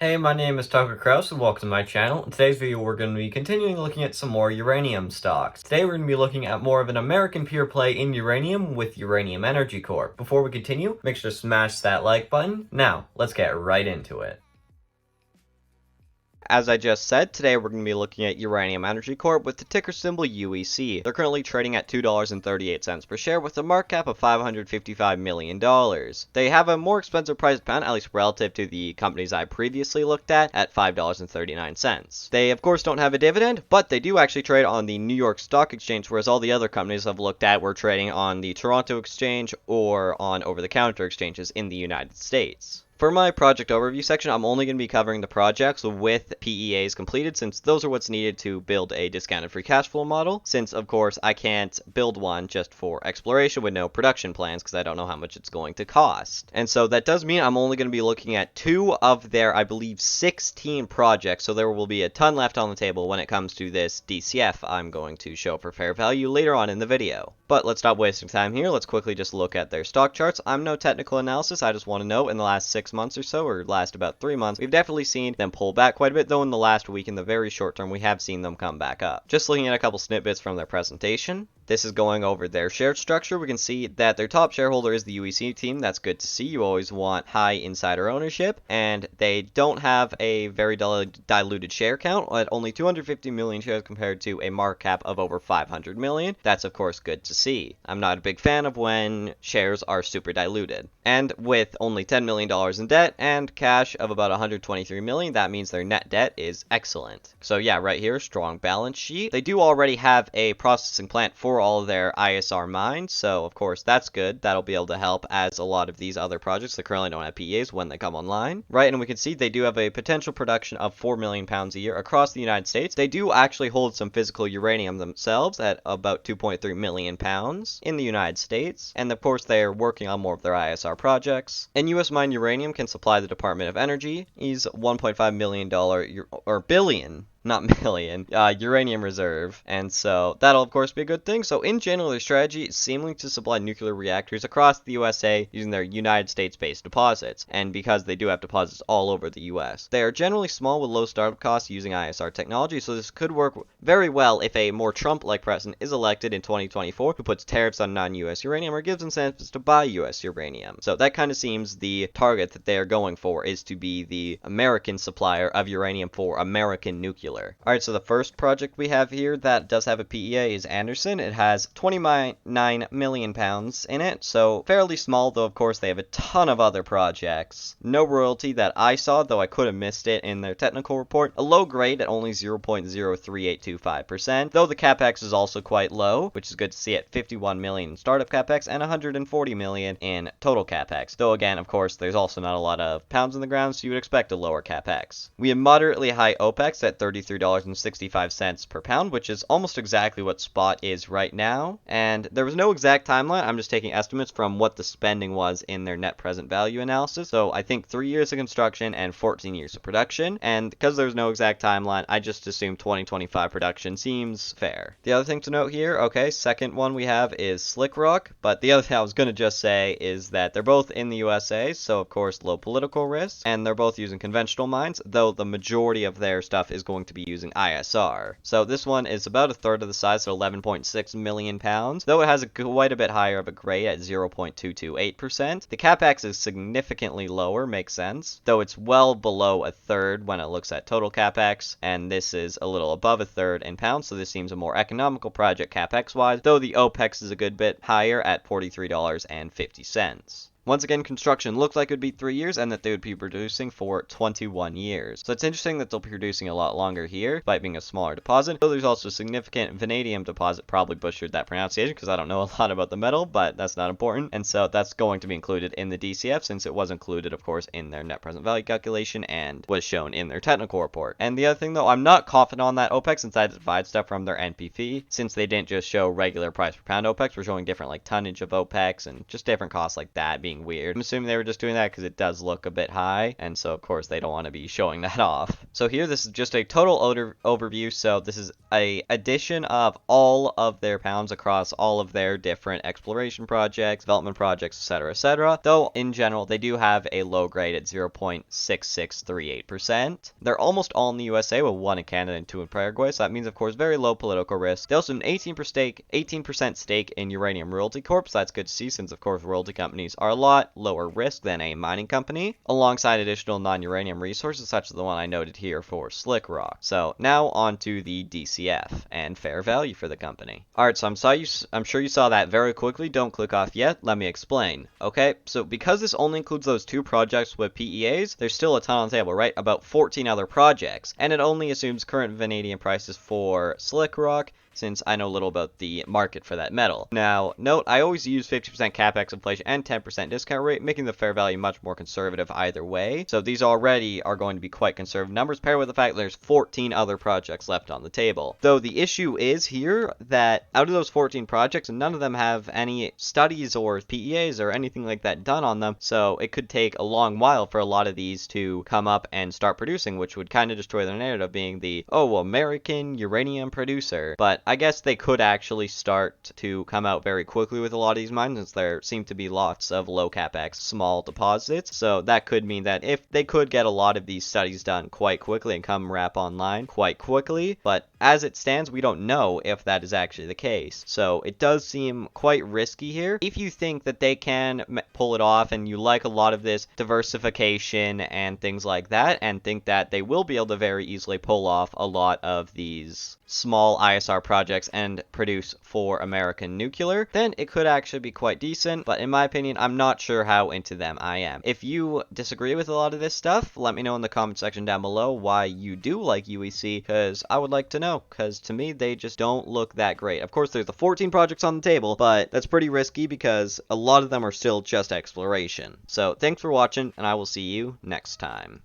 Hey, my name is Tucker Kraus and welcome to my channel. In today's video we're going to be continuing looking at some more uranium stocks. Today we're going to be looking at more of an American pure play in uranium with Uranium Energy Corp. Before we continue, make sure to smash that like button. Now, let's get right into it. As I just said, today we're going to be looking at Uranium Energy Corp with the ticker symbol UEC. They're currently trading at $2.38 per share with a market cap of $555 million. They have a more expensive price per pound, at least relative to the companies I previously looked at $5.39. They of course don't have a dividend, but they do actually trade on the New York Stock Exchange, whereas all the other companies I've looked at were trading on the Toronto Exchange or on over-the-counter exchanges in the United States. For my project overview section, I'm only going to be covering the projects with PEAs completed, since those are what's needed to build a discounted free cash flow model, since of course I can't build one just for exploration with no production plans because I don't know how much it's going to cost. And so that does mean I'm only going to be looking at 2 of their, I believe, 16 projects, so there will be a ton left on the table when it comes to this DCF I'm going to show for fair value later on in the video. But let's stop wasting time here, let's quickly just look at their stock charts. I'm no technical analysis, I just want to know in the last 6 months or so, or last about 3 months, we've definitely seen them pull back quite a bit, though in the last week, in the very short term, we have seen them come back up. Just looking at a couple snippets from their presentation, this is going over their share structure. We can see that their top shareholder is the UEC team. That's good to see. You always want high insider ownership, and they don't have a very diluted share count at only 250 million shares compared to a market cap of over 500 million. That's of course good to see. I'm not a big fan of when shares are super diluted. And with only $10 million in debt and cash of about 123 million, that means their net debt is excellent. So yeah, right here, strong balance sheet. They do already have a processing plant for all of their ISR mines, so of course that's good. That'll be able to help as a lot of these other projects that currently don't have PEAs when they come online. Right, and we can see they do have a potential production of 4 million pounds a year across the United States. They do actually hold some physical uranium themselves at about 2.3 million pounds in the United States, and of course they are working on more of their ISR projects. And US Mine Uranium can supply the Department of Energy's $1.5 million or billion, not million, uranium reserve, and so that'll of course be a good thing. So in general, their strategy is seemingly to supply nuclear reactors across the USA using their United States-based deposits, and because they do have deposits all over the US. They are generally small with low startup costs using ISR technology, so this could work very well if a more Trump-like president is elected in 2024 who puts tariffs on non-US uranium or gives incentives to buy US uranium. So that kind of seems the target that they are going for, is to be the American supplier of uranium for American nuclear. Alright, so the first project we have here that does have a PEA is Anderson. It has 29 million pounds in it, so fairly small, though of course they have a ton of other projects. No royalty that I saw, though I could have missed it in their technical report. A low grade at only 0.03825%, though the capex is also quite low, which is good to see at 51 million in startup capex and 140 million in total capex. Though again, of course, there's also not a lot of pounds in the ground, so you would expect a lower capex. We have moderately high OPEX at $33.65 per pound, which is almost exactly what spot is right now. And there was no exact timeline. I'm just taking estimates from what the spending was in their net present value analysis. So I think 3 years of construction and 14 years of production. And because there's no exact timeline, I just assume 2025 production seems fair. The other thing to note here, okay, second one we have is Slick Rock. But the other thing I was going to just say is that they're both in the USA, so of course low political risk. And they're both using conventional mines, though the majority of their stuff is going to be using ISR. So this one is about a third of the size, so 11.6 million pounds, though it has quite a bit higher of a grade at 0.228%. The capex is significantly lower, makes sense, though it's well below a third when it looks at total capex, and this is a little above a third in pounds, so this seems a more economical project capex wise, though the OPEX is a good bit higher at $43.50. Once again, construction looked like it would be 3 years and that they would be producing for 21 years. So it's interesting that they'll be producing a lot longer here, despite being a smaller deposit. Though there's also a significant vanadium deposit, probably butchered that pronunciation because I don't know a lot about the metal, but that's not important. And so that's going to be included in the DCF since it was included, of course, in their net present value calculation and was shown in their technical report. And the other thing though, I'm not confident on that OPEX since I had to divide stuff from their NPV, since they didn't just show regular price per pound OPEX, we're showing different like tonnage of OPEX and just different costs like that being being weird. I'm assuming they were just doing that because it does look a bit high, and so of course they don't want to be showing that off. So here, this is just a total overview. So this is a addition of all of their pounds across all of their different exploration projects, development projects, etc., etc. Though in general, they do have a low grade at 0.6638%. They're almost all in the USA, with 1 in Canada and 2 in Paraguay. So that means, of course, very low political risk. They also have an 18% stake in Uranium Royalty Corp. So that's good to see, since of course royalty companies are a lot lower risk than a mining company, alongside additional non-uranium resources such as the one I noted here for Slick Rock. So now on to the DCF and fair value for the company. Alright, so I'm sure you saw that very quickly. Don't click off yet. Let me explain. Okay, so because this only includes those 2 projects with PEAs, there's still a ton on the table, right? About 14 other projects, and it only assumes current vanadium prices for Slick Rock, since I know little about the market for that metal. Now, note, I always use 50% capex inflation and 10% discount rate, making the fair value much more conservative either way. So these already are going to be quite conservative numbers, paired with the fact that there's 14 other projects left on the table. Though the issue is here that out of those 14 projects, none of them have any studies or PEAs or anything like that done on them, so it could take a long while for a lot of these to come up and start producing, which would kind of destroy the narrative being the, oh, American uranium producer. But I guess they could actually start to come out very quickly with a lot of these mines, since there seem to be lots of low capex small deposits. So that could mean that if they could get a lot of these studies done quite quickly and come wrap online quite quickly, but as it stands, we don't know if that is actually the case. So it does seem quite risky here. If you think that they can pull it off and you like a lot of this diversification and things like that, and think that they will be able to very easily pull off a lot of these small ISR projects and produce for American nuclear, then it could actually be quite decent. But in my opinion, I'm not sure how into them I am. If you disagree with a lot of this stuff, let me know in the comment section down below why you do like UEC, because I would like to know, because to me they just don't look that great. Of course, there's the 14 projects on the table, but that's pretty risky because a lot of them are still just exploration. So thanks for watching, and I will see you next time.